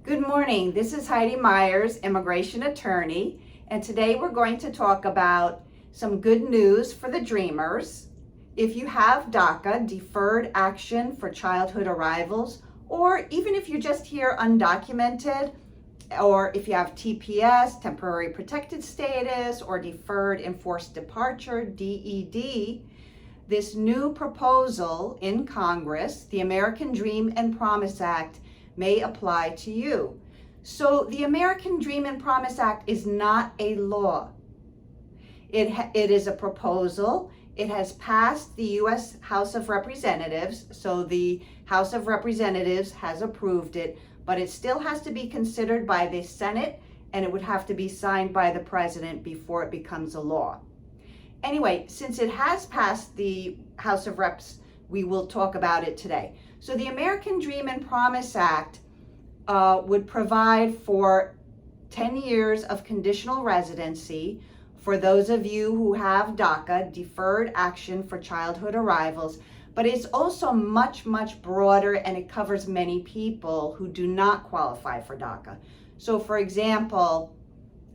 Good morning. This is Heidi Meyers, immigration attorney, and today we're going to talk about some good news for the dreamers. If you have DACA, Deferred Action for Childhood Arrivals, or even if you're just here undocumented, or if you have TPS, Temporary Protected Status, or Deferred Enforced Departure, DED, this new proposal in Congress, the American Dream and Promise Act, may apply to you. So the American Dream and Promise Act is not a law. It is a proposal. It has passed the U.S. House of Representatives, so the House of Representatives has approved it, but it still has to be considered by the Senate, and it would have to be signed by the President before it becomes a law. Anyway, since it has passed the House of Reps, we will talk about it today. So the American Dream and Promise Act would provide for 10 years of conditional residency for those of you who have DACA, Deferred Action for Childhood Arrivals, but it's also much, much broader, and it covers many people who do not qualify for DACA. So for example,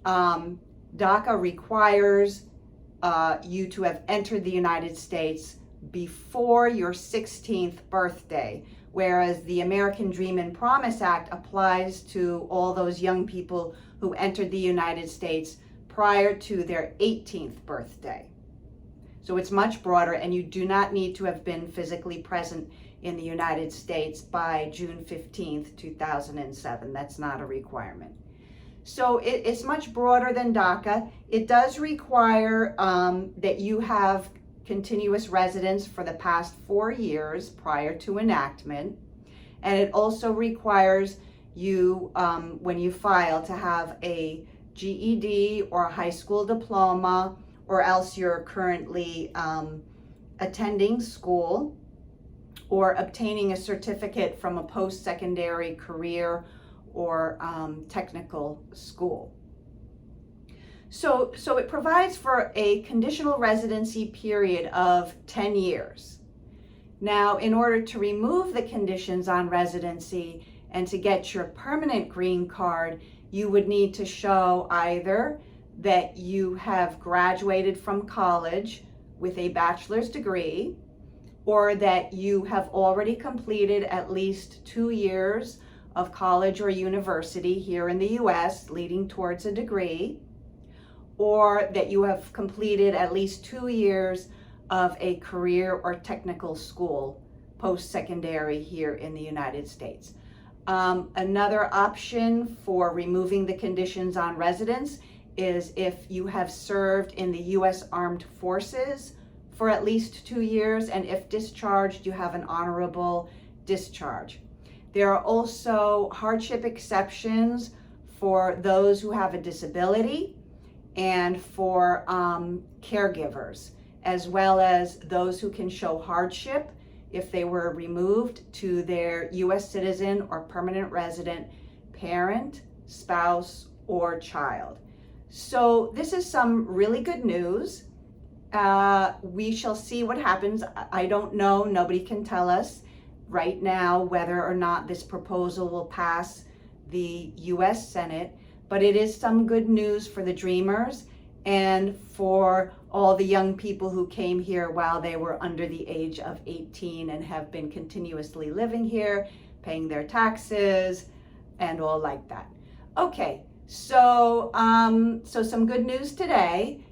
DACA requires you to have entered the United States before your 16th birthday, whereas the American Dream and Promise Act applies to all those young people who entered the United States prior to their 18th birthday. So it's much broader, and you do not need to have been physically present in the United States by June 15th, 2007. That's not a requirement. So it's much broader than DACA. It does require that you have continuous residence for the past 4 years prior to enactment. And it also requires you, when you file, to have a GED or a high school diploma, or else you're currently attending school or obtaining a certificate from a post-secondary career or technical school. So it provides for a conditional residency period of 10 years. Now, in order to remove the conditions on residency and to get your permanent green card, you would need to show either that you have graduated from college with a bachelor's degree, or that you have already completed at least 2 years of college or university here in the U.S. leading towards a degree, or that you have completed at least 2 years of a career or technical school post-secondary here in the United States. Another option for removing the conditions on residence is if you have served in the U.S. Armed Forces for at least 2 years, and if discharged, you have an honorable discharge. There are also hardship exceptions for those who have a disability and for caregivers, as well as those who can show hardship if they were removed to their U.S. citizen or permanent resident parent, spouse, or child. So this is some really good news. We shall see what happens. I don't know, nobody can tell us right now whether or not this proposal will pass the U.S. Senate, but it is some good news for the dreamers and for all the young people who came here while they were under the age of 18 and have been continuously living here, paying their taxes, and all like that. Okay, so some good news today,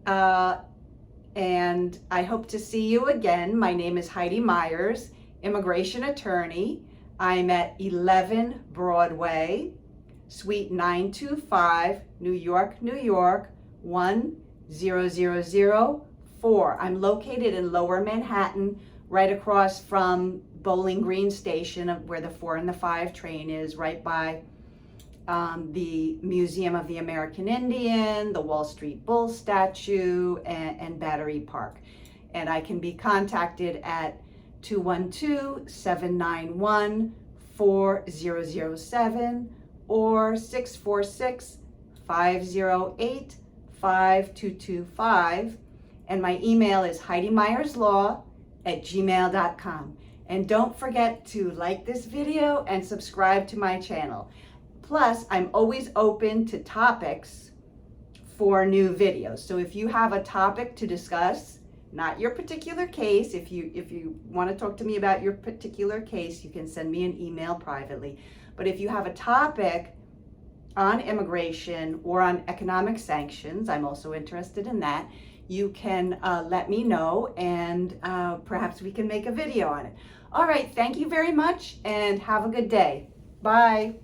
and I hope to see you again. My name is Heidi Meyers, immigration attorney. I'm at 11 Broadway, Suite 925, New York, New York, 10004. I'm located in Lower Manhattan, right across from Bowling Green Station, where the 4 and the 5 train is, right by the Museum of the American Indian, the Wall Street Bull statue, and Battery Park. And I can be contacted at 212-791-4007 or 646-508-5225. And my email is heidimeyerslaw@gmail.com. And don't forget to like this video and subscribe to my channel. Plus, I'm always open to topics for new videos. So if you have a topic to discuss, not your particular case, if you want to talk to me about your particular case, you can send me an email privately. But if you have a topic on immigration or on economic sanctions, I'm also interested in that, you can let me know, and perhaps we can make a video on it. All right, thank you very much and have a good day. Bye.